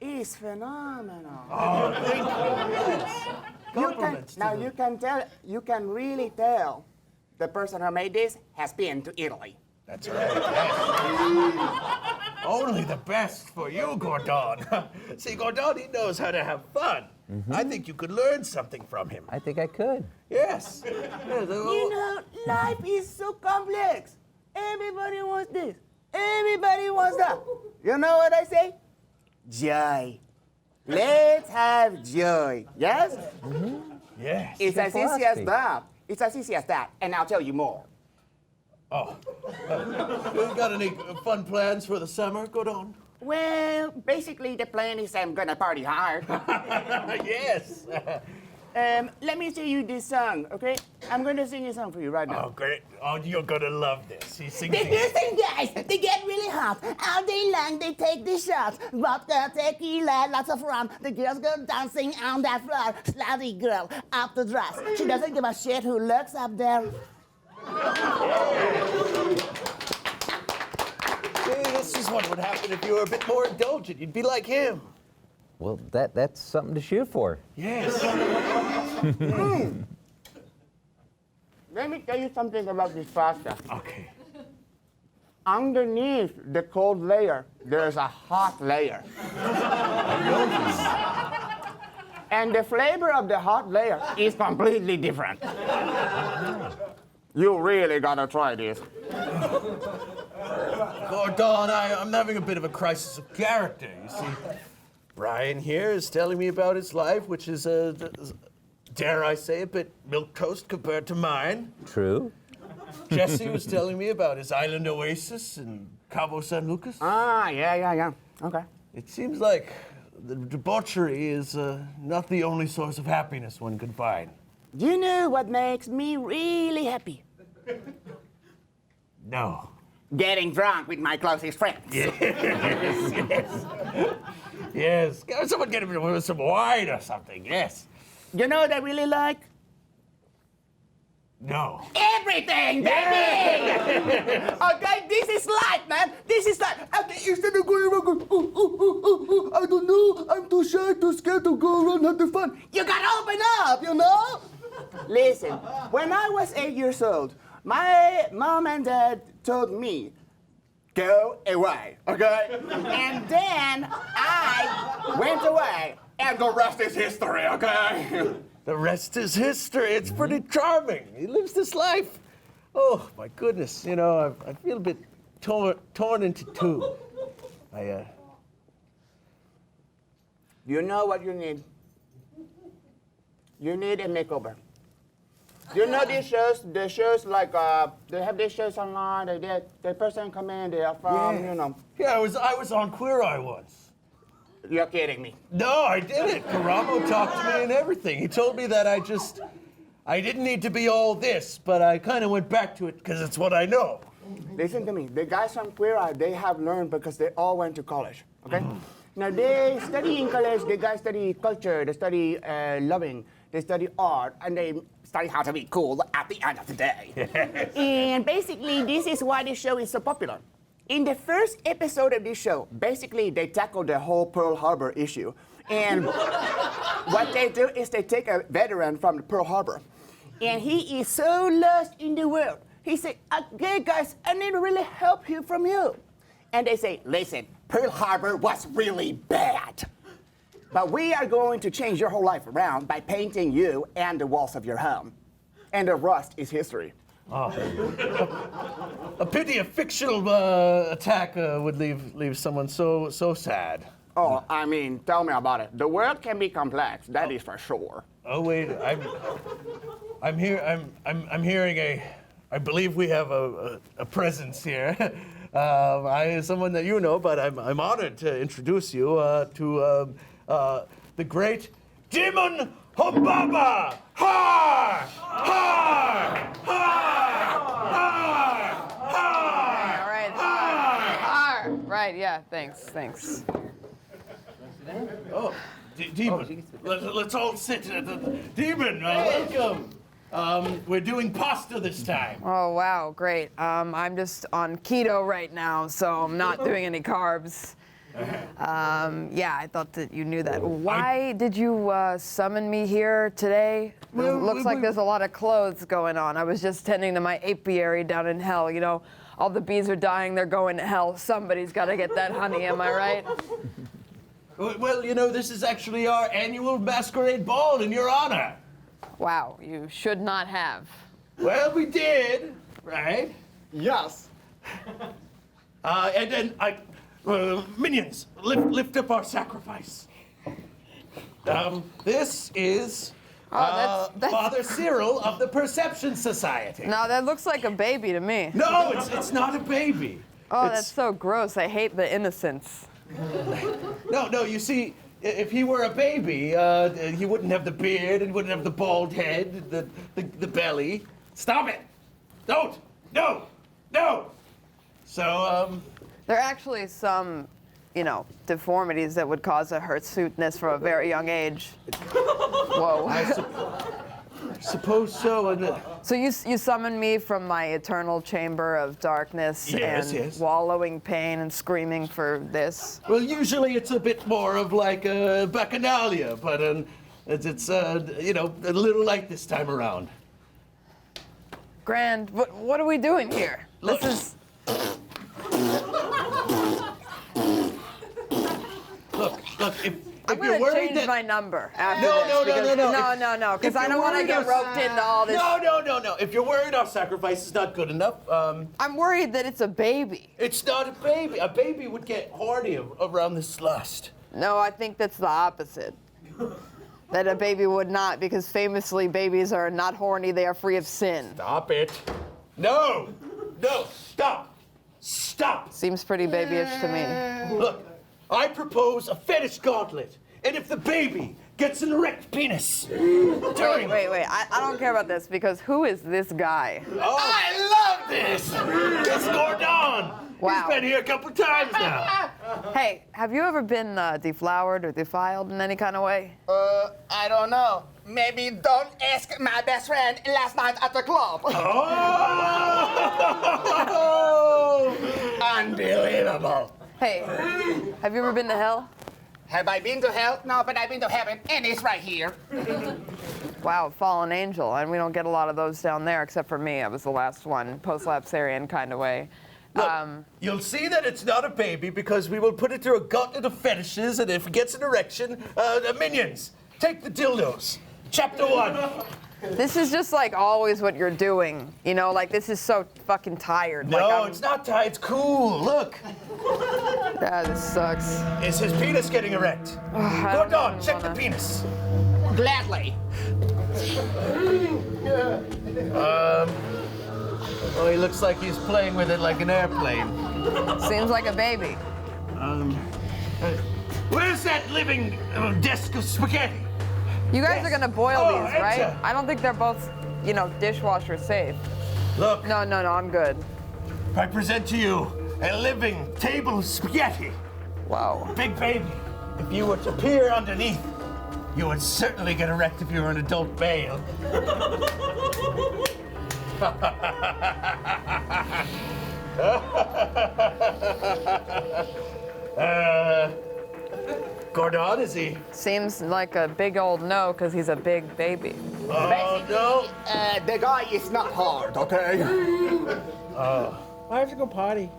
is phenomenal. Oh, thank you. You can really tell the person who made this has been to Italy. That's right. Yes. Only the best for you, Gordon. See, Gordon, he knows how to have fun. Mm-hmm. I think you could learn something from him. I think I could. Yes. You know, life is so complex. Everybody wants this. Everybody wants that. You know what I say? Joy. Let's have joy. Yes? Mm-hmm. Yes. It's as easy as that. It's as easy as that. And I'll tell you more. Oh. You got any fun plans for the summer, Gordon? Well, basically the plan is I'm gonna party hard. Yes. Let me sing you this song, okay? I'm gonna sing a song for you right now. Oh, great. Oh, you're gonna love this. He sings The Houston guys, they get really hot. All day long, they take the shots. Vodka, tequila, lots of rum. The girls go dancing on that floor. Slutty girl, up the dress. She doesn't give a shit who looks up there. See, this is what would happen if you were a bit more indulgent. You'd be like him. Well, that's something to shoot for. Yes. Let me tell you something about this pasta. Okay. Underneath the cold layer, there's a hot layer. And the flavor of the hot layer is completely different. You really gotta try this. Gordon, I'm having a bit of a crisis of character, you see. Brian here is telling me about his life, which is, dare I say, a bit milquetoast compared to mine. True. Jesse was telling me about his island oasis in Cabo San Lucas. Ah, yeah. Okay. It seems like the debauchery is not the only source of happiness one can find. Do you know what makes me really happy? No. Getting drunk with my closest friends. Yes. Someone get him some wine or something, yes. You know what I really like? No. Everything, baby! Okay, this is life, man. This is life. Okay, instead of going around going, I don't know, I'm too shy, too scared to go around having fun. You gotta open up, you know? Listen, when I was 8 years old, My mom and dad told me, go away, okay? And then I went away, and the rest is history, okay? The rest is history. It's pretty charming. He lives this life. Oh, my goodness. You know, I feel a bit torn into two. You know what you need? You need a makeover. You know these shows? The shows like they have these shows online. The person come in. They are from you know. Yeah, I was on Queer Eye once. You're kidding me. No, I didn't. Karamo talked to me and everything. He told me that I didn't need to be all this, but I kind of went back to it because it's what I know. Listen to me. The guys from Queer Eye, they have learned because they all went to college. Okay. Now they study in college. The guys study culture. They study loving. They study art, and they study how to be cool at the end of the day. Yes. And basically, this is why this show is so popular. In the first episode of this show, basically, they tackle the whole Pearl Harbor issue. And what they do is they take a veteran from the Pearl Harbor, and he is so lost in the world. He said, okay, guys, I need to really help you from you. And they say, listen, Pearl Harbor was really bad. But we are going to change your whole life around by painting you and the walls of your home. And the rest is history. Oh. A pity a fictional attack would leave someone so sad. Oh, I mean, tell me about it. The world can be complex, that is for sure. Oh wait, I'm hearing I believe we have a presence here. Someone that you know, but I'm honored to introduce you to the great Demon Humbaba! Har! Har! Har! Har! All right. Har! Right, yeah, thanks. Oh, Demon. Let's all sit. Demon, welcome. We're doing pasta this time. Oh, wow, great. I'm just on keto right now, so I'm not doing any carbs. Yeah, I thought that you knew that. Why did you summon me here today? It looks like there's a lot of clothes going on. I was just tending to my apiary down in hell. You know, all the bees are dying, they're going to hell. Somebody's got to get that honey, am I right? Well, you know, this is actually our annual masquerade ball in your honor. Wow, you should not have. Well, we did, right? Yes. And then minions, lift up our sacrifice. This is that's Father Cyril of the Perception Society. No, that looks like a baby to me. No, it's not a baby. Oh, that's so gross. I hate the innocence. No, you see, if he were a baby, he wouldn't have the beard and wouldn't have the bald head, the belly. Stop it! Don't! No! So, There are actually some, you know, deformities that would cause a hirsuteness from a very young age. Whoa. I suppose so. And so you summoned me from my eternal chamber of darkness and wallowing pain and screaming for this? Well, usually it's a bit more of like a bacchanalia, but it's you know, a little light this time around. Grand, what are we doing here? Look. This is... Look, if I'm you're gonna worried change my number after No, No, because I don't want to get roped into all this. No. If you're worried our sacrifice is not good enough, I'm worried that it's a baby. It's not a baby. A baby would get horny around this lust. No, I think that's the opposite. That a baby would not, because famously babies are not horny, they are free of sin. Stop it. No, stop. Seems pretty babyish to me. Look, I propose a fetish gauntlet, and if the baby gets an erect penis during... Wait, I don't care about this, because who is this guy? Oh, I love this! It's Gordon! Wow. He's been here a couple times now. Hey, have you ever been deflowered or defiled in any kind of way? I don't know. Maybe don't ask my best friend last night at the club. Oh! Unbelievable. Hey, have you ever been to hell? Have I been to hell? No, but I've been to heaven, and it's right here. Wow, fallen angel, and we don't get a lot of those down there, except for me. I was the last one, post-lapsarian kind of way. Look, you'll see that it's not a baby because we will put it through a gauntlet of fetishes, and if it gets an erection, the minions, take the dildos. Chapter 1. This is just like always what you're doing, you know, like this is so fucking tired. No, it's not tired, it's cool, look. Yeah, this sucks. Is his penis getting erect? Go on, check the penis. Gladly. Oh, he looks like he's playing with it like an airplane. Seems like a baby. Where's that living desk of spaghetti? You guys are gonna boil these, enter. right? I don't think they're both, you know, dishwasher safe. Look. No, I'm good. I present to you a living table of spaghetti. Wow. Big baby, if you were to peer underneath, you would certainly get erect if you were an adult male. Gordon, is he? Seems like a big old no, because he's a big baby. Oh, no. The guy is not hard, okay? I have to go potty.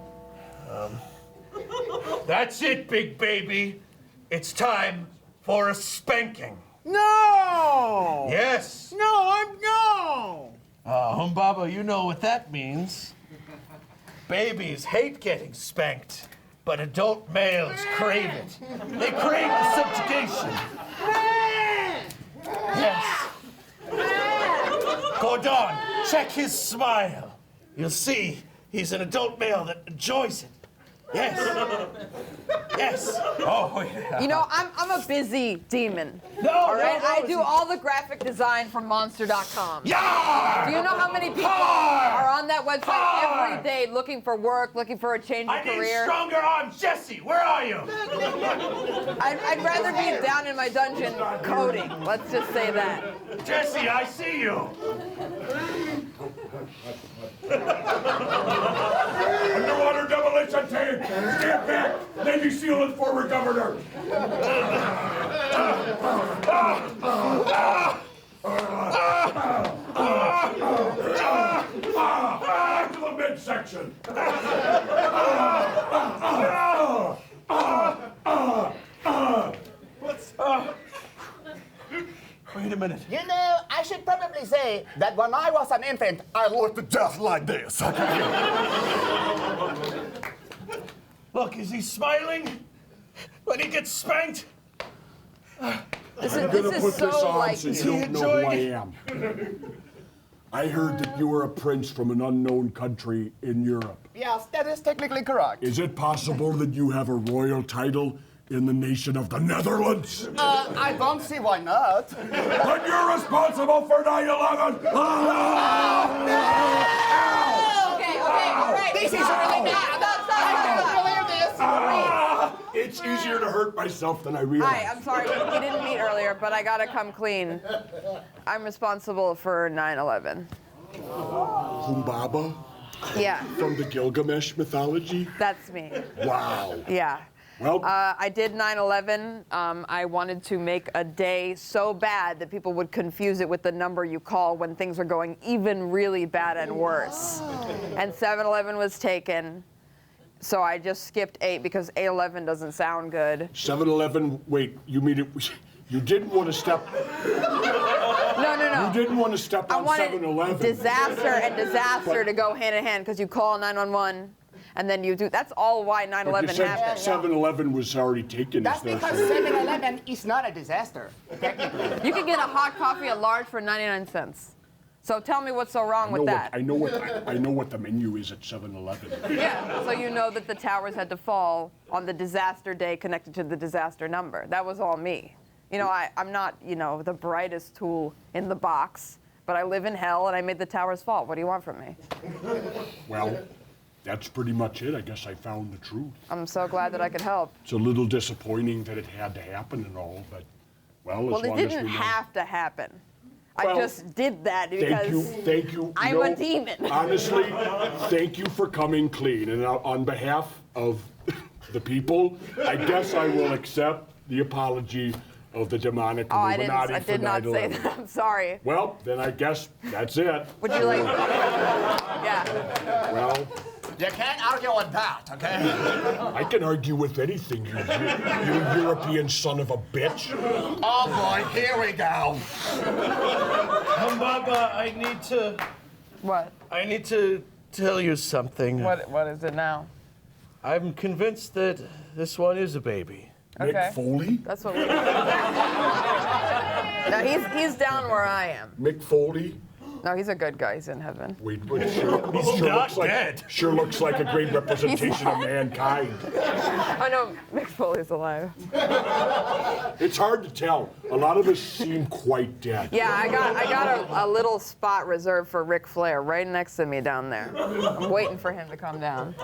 That's it, big baby. It's time for a spanking. No! Yes. No! Humbaba, you know what that means. Babies hate getting spanked, but adult males crave it. They crave the subjugation. Yes. Gordon, check his smile. You'll see he's an adult male that enjoys it. Yes. Yes. Oh, yeah. You know, I'm a busy demon. No, all right? no, I do all the graphic design for Monster.com. Yeah! Do you know how many people are on that website every day looking for work, looking for a change of I need career? stronger arms. Jesse, where are you? I'd rather be down in my dungeon coding. Let's just say that. Jesse, I see you. Underwater demolition tank! Stand back! Navy SEAL and former governor! To the midsection! Wait a minute. You know, I should probably say that when I was an infant, I looked to death like this. Look, is he smiling when he gets spanked? This I'm gonna is put so this on like so you. you don't know who I am. I heard that you were a prince from an unknown country in Europe. Yes, that is technically correct. Is it possible that you have a royal title in the nation of the Netherlands? I don't see why not. Then you're responsible for 9/11! Okay, all right. This is really bad. I can't believe this. It's easier to hurt myself than I realize. Hi, I'm sorry, we didn't meet earlier, but I gotta come clean. I'm responsible for 9/11. Humbaba? Yeah, From the Gilgamesh mythology? that's me. Wow. Yeah. Well, I did 9/11. I wanted to make a day so bad that people would confuse it with the number you call when things are going even really bad and worse. And 7/11 was taken. So I just skipped 8 because 8/11 doesn't sound good. 7/11, wait, you mean it, you didn't want to step... No. You didn't want to step I on wanted 7/11. disaster and disaster to go hand in hand because you call 911 and then you do. That's all why 9/11 But you happened. said 7/11 was already taken. That's because 7-Eleven is not a disaster, technically. You can get a hot coffee at large for 99 cents. So tell me what's so wrong with that. I know what the menu is at 7-Eleven. Yeah, so you know that the towers had to fall on the disaster day connected to the disaster number. That was all me. You know, I'm not, you know, the brightest tool in the box, but I live in hell and I made the towers fall. What do you want from me? Well, that's pretty much it. I guess I found the truth. I'm so glad that I could help. It's a little disappointing that it had to happen and all, but, well, as long it as didn't we know. have to happen. I Well, just did that because Thank you. I'm You a know, demon. Honestly, thank you for coming clean. And on behalf of the people, I guess I will accept the apology of the demonic Oh, I Illuminati did not say 9/11. that. I'm sorry. Well, then I guess that's it. Would you like? Yeah. Well, You can't argue with that, okay? I can argue with anything, you European son of a bitch. Oh boy, here we go. Baba, I need to. What? I need to tell you something. What is it now? I'm convinced that this one is a baby. Okay. Mick Foley? That's what we. No, he's down where I am. Mick Foley? No, he's a good guy. He's in heaven. He's not dead. Sure looks like a great representation of mankind. I know Mick Foley's alive. It's hard to tell. A lot of us seem quite dead. Yeah, I got a little spot reserved for Ric Flair right next to me down there. I'm waiting for him to come down.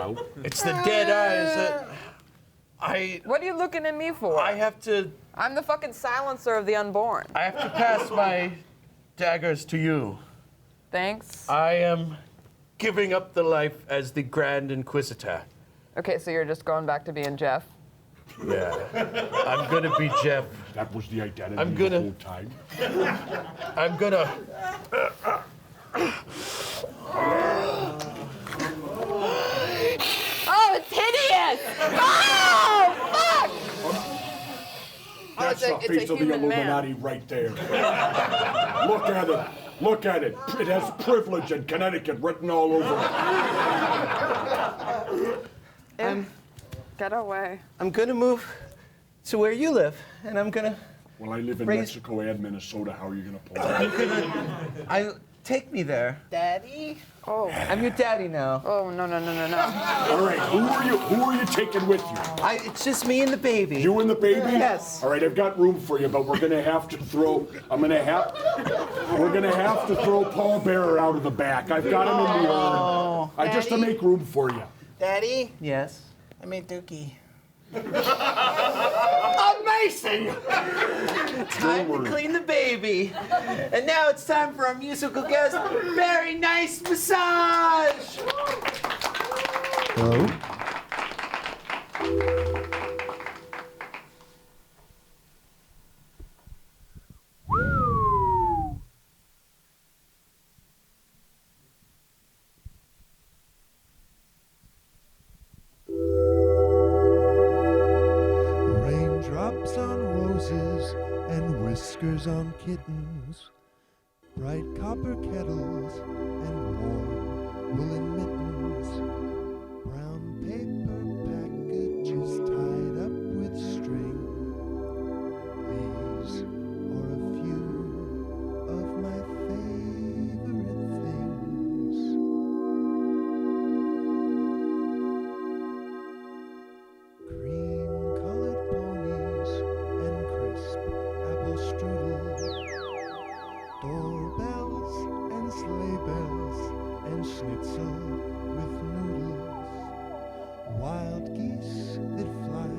It's the dead eyes that What are you looking at me for? I have to. I'm the fucking silencer of the unborn. I have to pass my daggers to you. Thanks. I am giving up the life as the Grand Inquisitor. Okay, so you're just going back to being Jeff? Yeah. I'm gonna be Jeff. That was the identity I'm gonna, the whole time. I'm gonna. Oh, it's hideous! Oh, fuck! That's the face of the Illuminati right there. Look at it. Look at it. It has privilege and Connecticut written all over it. Get away. I'm gonna move to where you live, and I'm gonna. Well, I live in raise- Mexico and Minnesota. How are you gonna pull I'm that? gonna. Take me there. Daddy? Oh. I'm your daddy now. Oh, no. All right, who are you taking with you? It's just me and the baby. You and the baby? Yes. All right, I've got room for you, but we're gonna have to throw. We're gonna have to throw Paul Bearer out of the back. I've got him in the arm. Just to make room for you. Daddy, Yes. I made Dookie. Amazing! Time to clean the baby. And now it's time for our musical guest, Very Nice Massage! Hello? Raindrops on roses and whiskers on kittens, bright copper kettles and warm woolen mittens, brown paper packages tied up with string. These are a few of my favorite things. Cream-colored ponies and crisp apple strudel, doorbells and sleigh bells and schnitzel with noodles, wild geese that fly